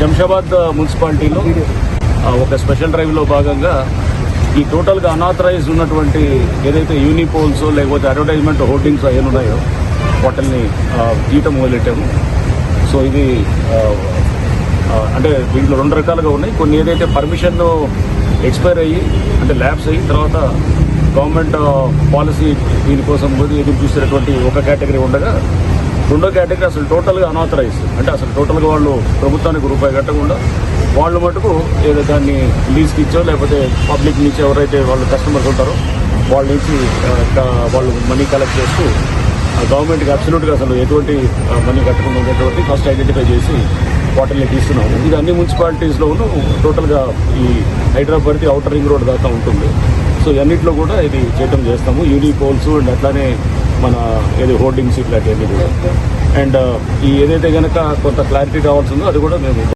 శంషాబాద్ మున్సిపాలిటీలో ఒక స్పెషల్ డ్రైవ్లో భాగంగా ఈ టోటల్గా అనాథరైజ్ ఉన్నటువంటి ఏదైతే యూనిపోల్స్ లేకపోతే అడ్వర్టైజ్మెంట్ హోర్డింగ్స్ అయ్యి ఉన్నాయో వాటిని గీయటం మొదలెట్టాము. సో ఇది అంటే దీంట్లో 2 రకాలుగా ఉన్నాయి. కొన్ని ఏదైతే పర్మిషన్ ఎక్స్పైర్ అయ్యి అంటే ల్యాబ్స్ అయ్యి తర్వాత గవర్నమెంట్ పాలసీ దీనికోసం ఎదురు చూసేటటువంటి ఒక కేటగిరీ ఉండగా, రెండో కేటగిరీ అసలు టోటల్గా అనాథరైజ్ అంటే అసలు టోటల్గా వాళ్ళు ప్రభుత్వానికి రూపాయి కట్టకుండా వాళ్ళు మటుకు ఏదో దాన్ని లీజ్కి ఇచ్చో లేకపోతే పబ్లిక్ నుంచి ఎవరైతే వాళ్ళు కస్టమర్స్ ఉంటారో వాళ్ళ నుంచి వాళ్ళు మనీ కలెక్ట్ చేస్తూ గవర్నమెంట్కి అబ్సల్యూట్గా అసలు ఎటువంటి మనీ కట్టకుండా ఉండేటువంటి ఫస్ట్ ఐడెంటిఫై చేసి వాటిని తీస్తున్నాము. ఇది అన్ని మున్సిపాలిటీస్లోనూ టోటల్గా ఈ హైదరాబాద్ ఔటర్ రింగ్ రోడ్ దాకా ఉంటుంది. సో అన్నింటిలో కూడా ఇది చేయటం చేస్తాము. యూనిపోల్స్ అండ్ అట్లానే మన ఏది హోర్డింగ్స్ ఇట్లాంటివన్నీ కూడా. అండ్ ఈ ఏదైతే కనుక కొంత క్లారిటీ కావాల్సిందో అది కూడా మేము